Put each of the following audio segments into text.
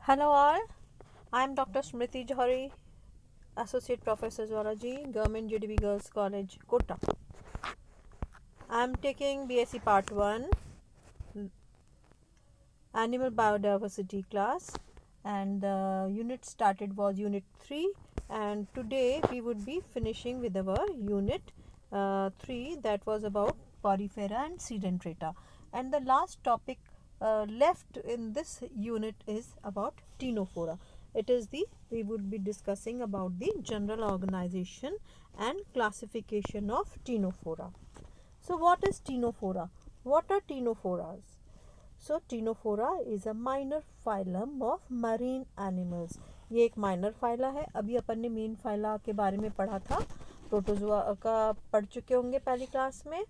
Hello all, I am Dr. Smriti Johari, Associate Professor Zoology, Government GDB Girls College, Kota. I am taking BSc Part 1, Animal Biodiversity class, and the unit started was Unit 3, and today we would be finishing with our Unit 3 that was about Porifera and Sedentrata, and the last topic left in this unit is about Ctenophora. We would be discussing about the general organization and classification of Ctenophora. So what is Ctenophora? What are Ctenophoras? So Ctenophora is a minor phylum of marine animals. ये एक minor phyla है. अभी अपन ने main phyla के बारे में पढ़ा था, प्रोटोजोआ का पढ़ चुके होंगे पहली क्लास में.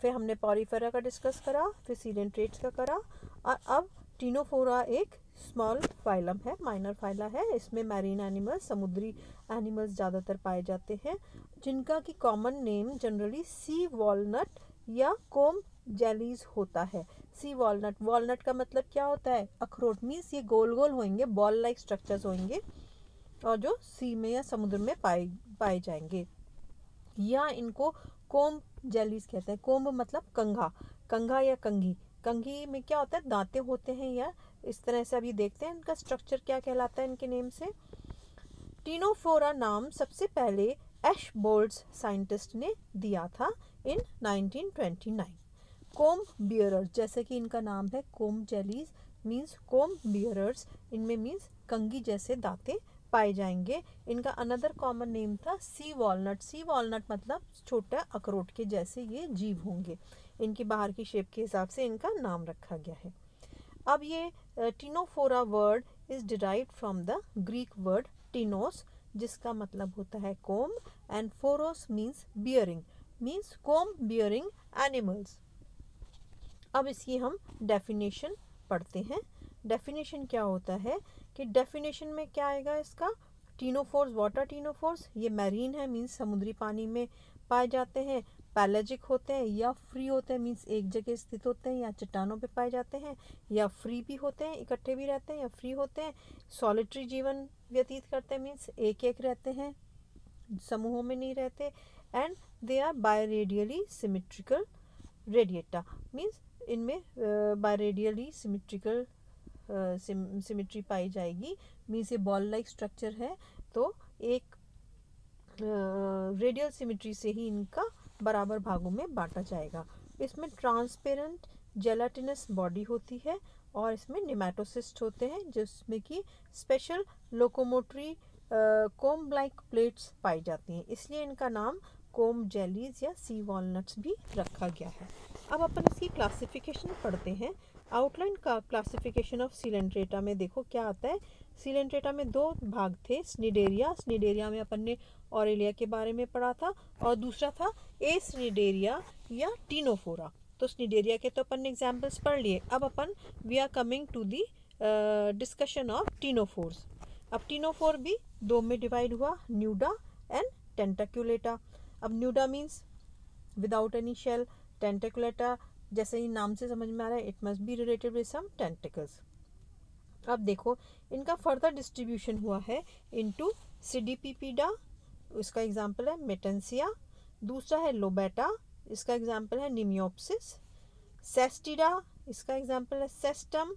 फिर हमने पॉरीफेरा का डिस्कस करा, फिर सीडेंट्रेट्स का करा, और अब टीनोफोरा एक स्मॉल फाइलम है, माइनर फाइला है. इसमें मैरीन एनिमल्स, समुद्री एनिमल्स ज़्यादातर पाए जाते हैं, जिनका की common name generally C walnut या कोम जेलीज होता है. सी वॉलनट, वॉलनट का मतलब क्या होता है? अखरोट. मीन्स ये गोल गोल होंगे, बॉल लाइक स्ट्रक्चर्स होंगे, और जो सी में या समुद्र में पाए जाएंगे, या इनको कोम जेलीज कहते हैं. कोम्ब मतलब कंघा, कंघा या कंघी. कंघी में क्या होता है? दांते होते हैं, या इस तरह से अभी देखते हैं इनका स्ट्रक्चर क्या कहलाता है इनके नेम से. टीनोफोरा नाम सबसे पहले एशबोल्ड्स साइंटिस्ट ने दिया था इन 1929. कोम बियरर्स, जैसे कि इनका नाम है कोम जेलीज, मीन्स कोम बियरर्स, इनमें मीन्स कंघी जैसे दांते पाए जाएंगे. इनका अनदर कॉमन नेम था सी वॉलनट. सी वॉलनट मतलब छोटा अखरोट के जैसे ये जीव होंगे. इनकी बाहर की शेप के हिसाब से इनका नाम रखा गया है. अब ये ctenophora word is derived from the Greek word ktenos, जिसका मतलब होता है comb, and phoros means bearing, means comb bearing animals. अब इसकी हम डेफिनेशन पढ़ते हैं. डेफिनेशन क्या होता है कि डेफिनेशन में क्या आएगा इसका? टीनोफोर्स, वाटर टीनोफोर्स, ये मैरीन है, मीन्स समुद्री पानी में पाए जाते हैं. पैलेजिक होते हैं या फ्री होते हैं, मीन्स एक जगह स्थित होते हैं या चट्टानों पे पाए जाते हैं, या फ्री भी होते हैं, इकट्ठे भी रहते हैं, या फ्री होते हैं. सॉलिटरी जीवन व्यतीत करते हैं, मीन्स एक एक रहते हैं, समूहों में नहीं रहते. And they are biradially symmetrical radiata, means इनमें बायरेडियली सिमेट्रिकल सिमेट्री पाई जाएगी. मीन्स ये बॉल लाइक स्ट्रक्चर है, तो एक रेडियल सिमेट्री से ही इनका बराबर भागों में बांटा जाएगा. इसमें ट्रांसपेरेंट जेलाटिनस बॉडी होती है, और इसमें निमेटोसिस्ट होते हैं, जिसमें कि स्पेशल लोकोमोटरी कोम लाइक प्लेट्स पाई जाती हैं. इसलिए इनका नाम कोम जेलीज या सी वॉलनट्स भी रखा गया है. अब अपन इसकी क्लासिफिकेशन पढ़ते हैं. आउटलाइन का क्लासिफिकेशन ऑफ सीलेंट्रेटा में देखो क्या आता है. सीलेंट्रेटा में दो भाग थे. स्निडेरिया, स्निडेरिया में अपन ने ऑरेलिया के बारे में पढ़ा था, और दूसरा था ए स्निडेरिया या टीनोफोरा. तो स्निडेरिया के तो अपन ने एग्जाम्पल्स पढ़ लिए. अब अपन we are coming to the discussion of ctenophores. अब टीनोफोर भी दो में डिवाइड हुआ, न्यूडा एंड टेंटाक्युलेटा. अब Nuda means without any shell, Tentaculata जैसे ही नाम से समझ में आ रहा है, it must be related with some tentacles. अब देखो इनका फर्दर डिस्ट्रीब्यूशन हुआ है इनटू सिडिपिपिडा, इसका एग्जांपल है मेटेंसिया. दूसरा है लोबेटा, इसका एग्जांपल है निमियोप्सिस. सेस्टिडा, इसका एग्जांपल है सेस्टम.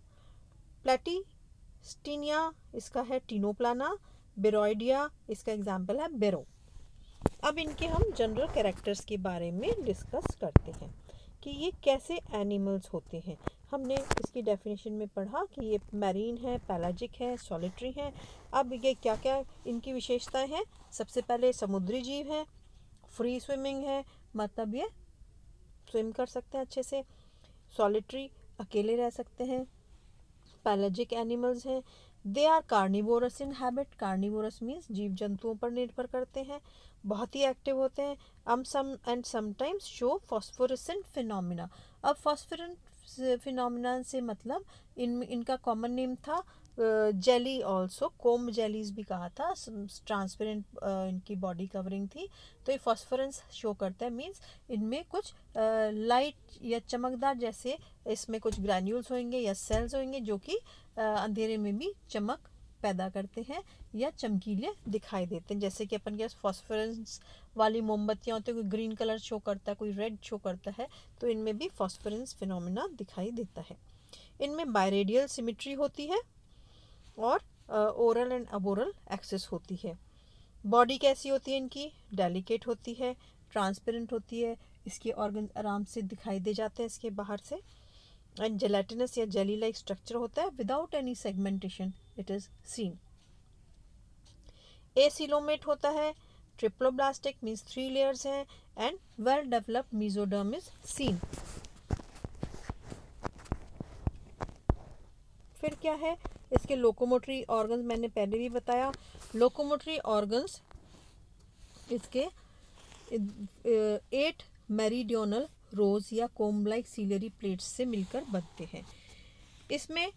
प्लेटिस्टिनिया, इसका है टीनोप्लाना. बेरोइडिया, इसका एग्जांपल है बेरो. अब इनके हम जनरल कैरेक्टर्स के बारे में डिस्कस करते हैं कि ये कैसे एनिमल्स होते हैं. हमने इसकी डेफिनेशन में पढ़ा कि ये मैरीन है, पैलाजिक है, सॉलिटरी है. अब ये क्या क्या इनकी विशेषताएं हैं. सबसे पहले समुद्री जीव है, फ्री स्विमिंग है, मतलब ये स्विम कर सकते हैं अच्छे से. सॉलिटरी, अकेले रह सकते हैं. पैलाजिक एनिमल्स हैं. They are carnivorous in habit. Carnivorous means जीव जंतुओं पर निर्भर करते हैं, बहुत ही एक्टिव होते हैं. Sometimes show phosphorescent phenomena. अब फॉस्फोरेंट फिनोमिना से मतलब इनका कॉमन नेम था जेली ऑल्सो, कोम्ब जेलीज भी कहा था, ट्रांसपेरेंट इनकी बॉडी कवरिंग थी। तो ये फॉस्फोरेंस शो करता है, मीन्स इनमें कुछ लाइट या चमकदार जैसे इसमें कुछ ग्रैन्यूल्स होंगे या सेल्स होंगे जो कि अंधेरे में भी चमक पैदा करते हैं या चमकीले दिखाई देते हैं। जैसे कि अपन के पास फॉस्फोरेंस वाली मोमबत्तियाँ होती हैं, कोई ग्रीन कलर शो करता है, कोई रेड शो करता है, तो इनमें भी फॉस्फोरेंस फिनोमिना दिखाई देता है। इनमें बायरेडियल सिमिट्री होती है और ओरल एंड अबोरल एक्सेस होती है। बॉडी कैसी होती है इनकी? डेलिकेट होती है, ट्रांसपेरेंट होती है, इसके ऑर्गन आराम से दिखाई दे जाते हैं इसके बाहर से। एंड जेलेटिनस या जेली लाइक स्ट्रक्चर होता है, without any segmentation it is seen. Acoelomate होता है, ट्रिप्लोब्लास्टिक मीन्स 3 लेयर्स हैं, and well developed mesoderm is seen. फिर क्या है इसके लोकोमोटरी ऑर्गन्स, मैंने पहले भी बताया। लोकोमोटरी ऑर्गन्स इसके 8 मेरिडियनल रोज या कोम्ब लाइक सीलरी प्लेट्स से मिलकर बनते हैं। इसमें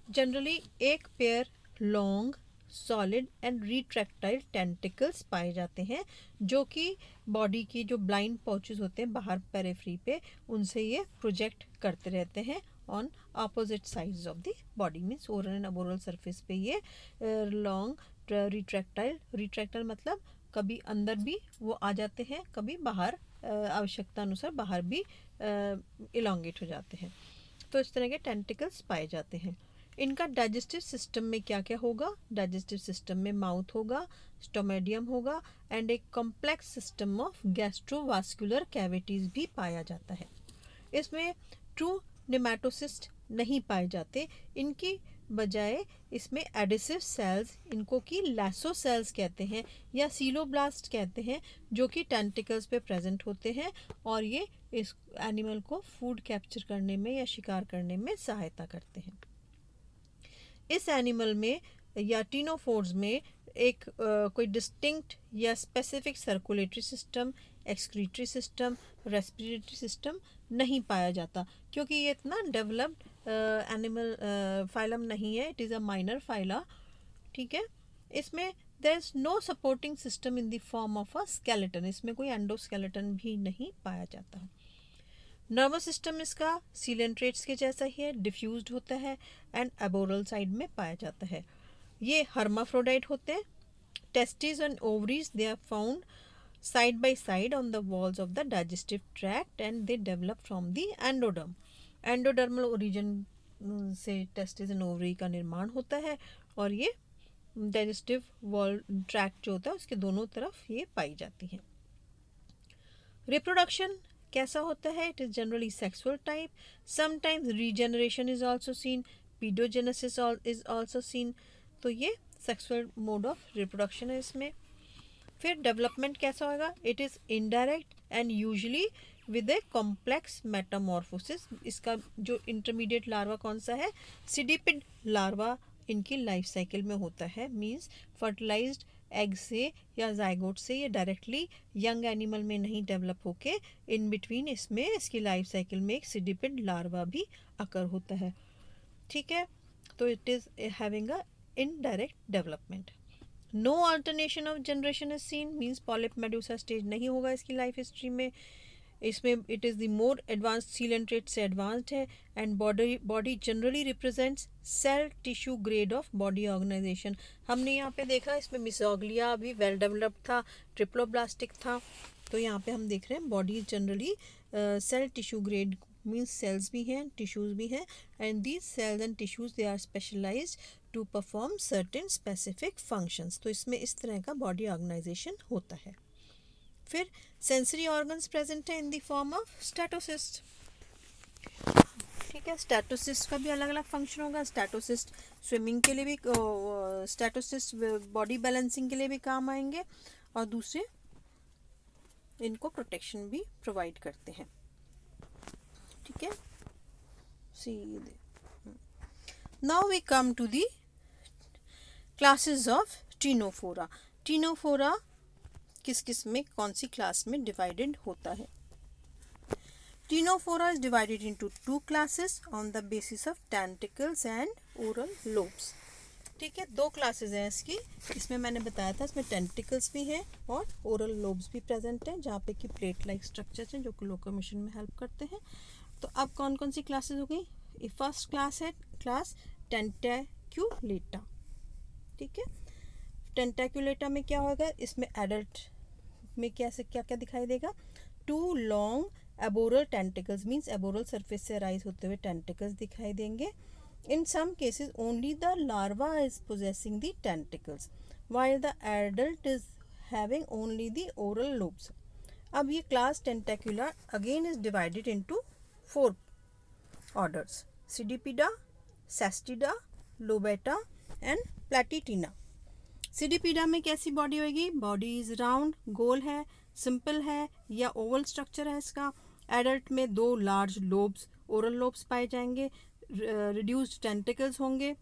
जनरली एक pair long solid and retractile tentacles पाए जाते हैं, जो कि बॉडी की जो ब्लाइंड पाउचेस होते हैं बाहर पेरिफेरी पे, उनसे ये प्रोजेक्ट करते रहते हैं on opposite sides of the body, means oral and aboral surface पे ये लॉन्ग रिट्रैक्टाइल मतलब कभी अंदर भी वो आ जाते हैं, कभी बाहर आवश्यकता अनुसार बाहर भी इलोंगेट हो जाते हैं। तो इस तरह के टेंटिकल्स पाए जाते हैं। इनका डाइजेस्टिव सिस्टम में क्या क्या होगा? डाइजेस्टिव सिस्टम में माउथ होगा, स्टोमेडियम होगा, एंड एक complex system of gastrovascular cavities भी पाया जाता है। इसमें ट्रू नेमाटोसिस्ट नहीं पाए जाते, इनकी बजाय इसमें एडिसिव सेल्स, इनको की लैसो सेल्स कहते हैं या सीलोब्लास्ट कहते हैं, जो कि टेंटिकल्स पे प्रेजेंट होते हैं और ये इस एनिमल को फूड कैप्चर करने में या शिकार करने में सहायता करते हैं। इस एनिमल में या टीनोफोर्स में एक कोई डिस्टिंक्ट या specific circulatory system, excretory system, respiratory system नहीं पाया जाता, क्योंकि ये इतना डेवलप्ड एनिमल फाइलम नहीं है, it is a minor phyla. ठीक है, इसमें there is no supporting system in the form of a skeleton, इसमें कोई एंडोस्केलेटन भी नहीं पाया जाता। नर्वस सिस्टम इसका सीलेंट्रेट्स के जैसा ही है, डिफ्यूज्ड होता है एंड एबोरल साइड में पाया जाता है। ये हर्माफ्रोडाइट होते हैं। Testis and ovaries they are found side by side on the walls of the digestive tract and they develop from the endoderm. Endodermal origin से टेस्टिस एंड ओवरी का निर्माण होता है और ये डाइजेस्टिव वॉल ट्रैक्ट जो होता है उसके दोनों तरफ ये पाई जाती हैं। रिप्रोडक्शन कैसा होता है? It is generally sexual type, sometimes regeneration is also seen, paedogenesis is also seen. तो ये सेक्सुअल मोड ऑफ रिप्रोडक्शन है इसमें। फिर डेवलपमेंट कैसा होगा? It is indirect and usually with a complex Metamorphosis. इसका जो इंटरमीडिएट लार्वा कौन सा है? सिडिपिड लार्वा इनकी लाइफ साइकिल में होता है, मींस फर्टिलाइज्ड एग से या जाइगोट से ये डायरेक्टली यंग एनिमल में नहीं डेवलप होके इन बिटवीन इसमें इसकी लाइफ साइकिल में एक सिडिपिड लार्वा भी अकर होता है। ठीक है, तो it is having a indirect development. No alternation of generation is seen, means polyp medusa stage नहीं होगा इसकी लाइफ हिस्ट्री में। इसमें it is the more advanced coelenterate से एडवांस्ड है and body generally represents cell tissue grade of body organisation. हमने यहाँ पे देखा इसमें मिसोग्लिया भी वेल डेवलप्ड था, ट्रिप्लोब्लास्टिक था, तो यहाँ पे हम देख रहे हैं body generally cell tissue grade, means cells भी हैं, टिश्यूज़ भी हैं, and these cells and tissues they are specialised to perform certain specific functions. तो इसमें इस तरह का बॉडी ऑर्गेनाइजेशन होता है। फिर सेंसरी ऑर्गन्स प्रेजेंट है इन द फॉर्म ऑफ स्टैटोसिस्ट। ठीक है, स्टैटोसिस्ट का भी अलग अलग फंक्शन होगा। स्टैटोसिस्ट स्विमिंग के लिए भी, स्टैटोसिस्ट बॉडी बैलेंसिंग के लिए भी काम आएंगे और दूसरे इनको प्रोटेक्शन भी प्रोवाइड करते हैं। ठीक है, सीधे now we come to the classes of ctenophora. Ctenophora किस किस में कौन सी क्लास में डिवाइडेड होता है? Ctenophora is divided into 2 classes on the basis of tentacles and oral lobes. ठीक है, 2 क्लासेस हैं इसकी। इसमें मैंने बताया था इसमें टेंटिकल्स भी हैं और ओरल लोब्स भी प्रेजेंट हैं, जहाँ पे कि प्लेट लाइक स्ट्रक्चर्स हैं जो कि लोकोमोशन में हेल्प करते हैं। तो अब कौन कौन सी क्लासेस हो गई? फर्स्ट क्लास है क्लास टेंटेक्युलेटा। ठीक है, टेंटेक्युलेटा में क्या होगा? इसमें एडल्ट में क्या क्या दिखाई देगा? 2 long aboral tentacles, means aboral surface से राइज होते हुए टेंटिकल्स दिखाई देंगे। In some cases, only the larva is possessing the tentacles, while the adult is having only the oral lobes. अब ये class Tentacula again is divided into 4 orders: Pseudopida, Cestida, Lobata and Platytina. Pseudopida में कैसी body होगी? Body is round, गोल है, simple है या Oval structure है इसका। एडल्ट में 2 लार्ज लोब्स, ओरल लोब्स पाए जाएंगे। रिड्यूस्ड टेंटिकल्स होंगे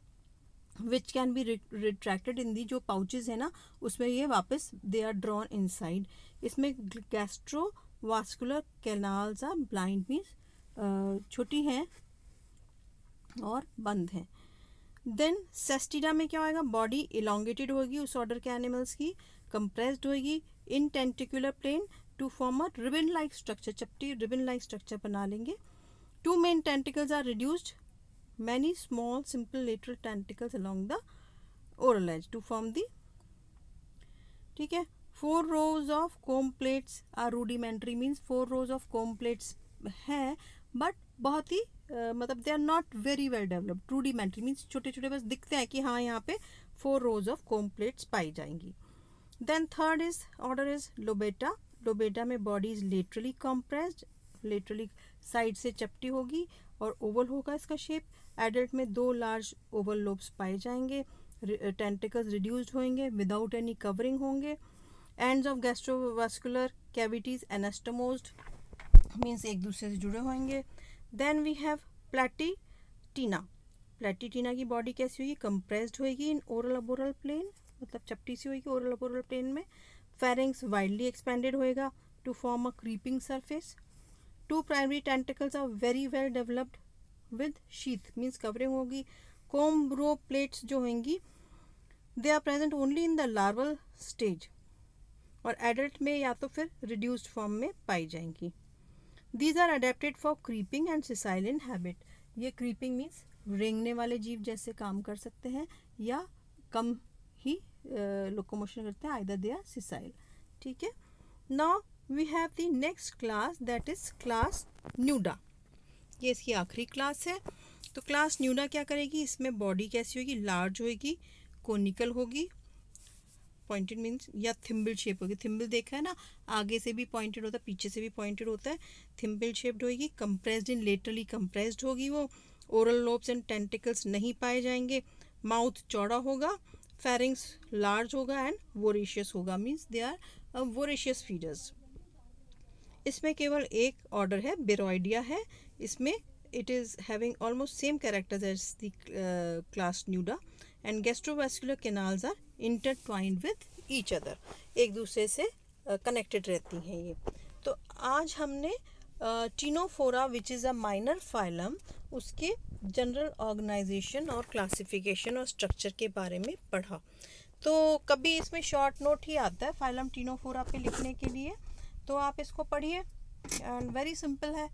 which can be retracted in the, जो पाउचेस है ना उसमें ये वापस दे आर ड्रॉन इनसाइड। इसमें gastrovascular canals are blind, means छोटी हैं और बंद हैं। देन सेस्टिडा में क्या होगा? बॉडी इलोंगेटेड होगी उस ऑर्डर के एनिमल्स की, कंप्रेस्ड होगी in tentacular plane to form a ribbon like structure, चपटी रिबन लाइक स्ट्रक्चर बना लेंगे। 2 main tentacles are reduced, many small simple lateral tentacles along the oral edge to form the, ठीक है। 4 rows of comb plates are rudimentary, means 4 rows of comb plates है but बहुत ही मतलब they are not very well developed. Rudimentary means छोटे छोटे बस दिखते हैं कि हाँ यहाँ पे 4 rows of comb plates पाई जाएंगी। Then third is order is Lobata. Lobata में body is laterally compressed, laterally side से चपटी होगी और ओवल होगा इसका शेप। एडल्ट में 2 लार्ज ओवल लोब्स पाए जाएंगे। टेंटिकल्स रिड्यूस्ड होंगे विदाउट एनी कवरिंग होंगे। Ends of gastrovascular cavities anastomosed, means एक दूसरे से जुड़े होंगे। Then we have Platyctena. Platyctena की बॉडी कैसी होगी? कंप्रेस्ड होगी इन ओरल अबोरल प्लेन, मतलब चपटी सी होगी ओरल अबोरल प्लेन में। फेरिंग्स वाइडली एक्सपेंडेड होएगा to form a creeping surface. 2 primary tentacles are very well developed with sheath, means covering होगी। कोम्ब रो प्लेट्स जो होंगी they are present only in the larval stage और adult में या तो फिर रिड्यूस्ड फॉर्म में पाई जाएंगी। These are adapted for creeping and sessile in habit. ये क्रीपिंग मीन्स रेंगने वाले जीव जैसे काम कर सकते हैं या कम ही लोकोमोशन करते हैं, आइदर दे आर सिसाइल। ठीक है, now we have the next class that is class Nuda. ये इसकी आखिरी क्लास है। तो क्लास न्यूडा क्या करेगी? इसमें बॉडी कैसी होगी? लार्ज होगी, कोनिकल होगी, पॉइंटेड मीन्स या थिम्बल शेप होगी। थिम्बल देखा है ना, आगे से भी पॉइंटेड होता है पीछे से भी पॉइंटेड होता है। थिम्बल शेप्ड होगी, कंप्रेस्ड इन लेटरली कंप्रेस्ड होगी वो। ओरल लोब्स एंड टेंटिकल्स नहीं पाए जाएंगे। माउथ चौड़ा होगा, फेरिंग्स लार्ज होगा एंड वोरेशियस होगा, means they are voracious feeders. इसमें केवल एक ऑर्डर है, बेरोइडिया है। इसमें it is having almost same characters as the class Nuda and gastrovascular canals are intertwined with each other, एक दूसरे से कनेक्टेड रहती हैं ये। तो आज हमने Ctenophora which is a minor phylum, उसके जनरल ऑर्गेनाइजेशन और क्लासिफिकेशन और स्ट्रक्चर के बारे में पढ़ा। तो कभी इसमें शॉर्ट नोट ही आता है फाइलम टीनोफोरा पे लिखने के लिए, तो आप इसको पढ़िए एंड वेरी सिंपल है,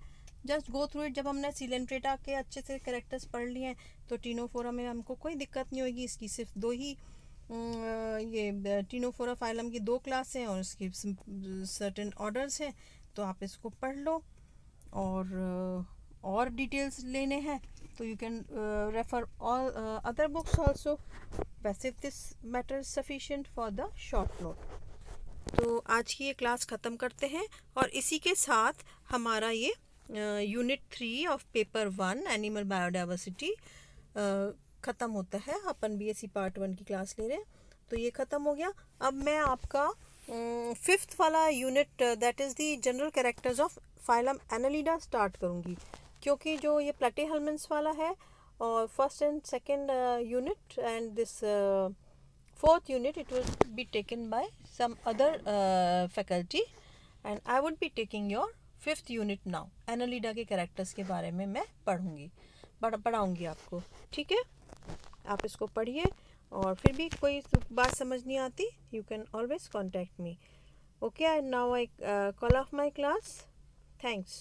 जस्ट गो थ्रू इट। जब हमने सिलेंट्रेटा के अच्छे से कैरेक्टर्स पढ़ लिए हैं तो टीनोफोरा में हमको कोई दिक्कत नहीं होगी। इसकी सिर्फ 2 ही ये टीनोफोरा फाइलम की 2 क्लास हैं और इसकी सर्टेन ऑर्डर्स हैं, तो आप इसको पढ़ लो। और डिटेल्स लेने हैं तो you can refer all other books also. वैसे this matter is sufficient for the short note. तो आज की ये क्लास ख़त्म करते हैं और इसी के साथ हमारा ये unit 3 of paper 1 animal biodiversity ख़त्म होता है। अपन BSc पार्ट 1 की क्लास ले रहे हैं, तो ये ख़त्म हो गया। अब मैं आपका 5th वाला unit that is the general characters of phylum Annelida start करूँगी, क्योंकि जो ये प्लेटीहेल्मिन्थ्स वाला है और first and second unit and this 4th unit it will be taken by some other faculty and I would be taking your 5th unit now. Annelida के characters के बारे में मैं पढ़ाऊँगी आपको। ठीक है, आप इसको पढ़िए और फिर भी कोई बात समझ नहीं आती, you can always contact me. Okay, and now I call of my class. Thanks.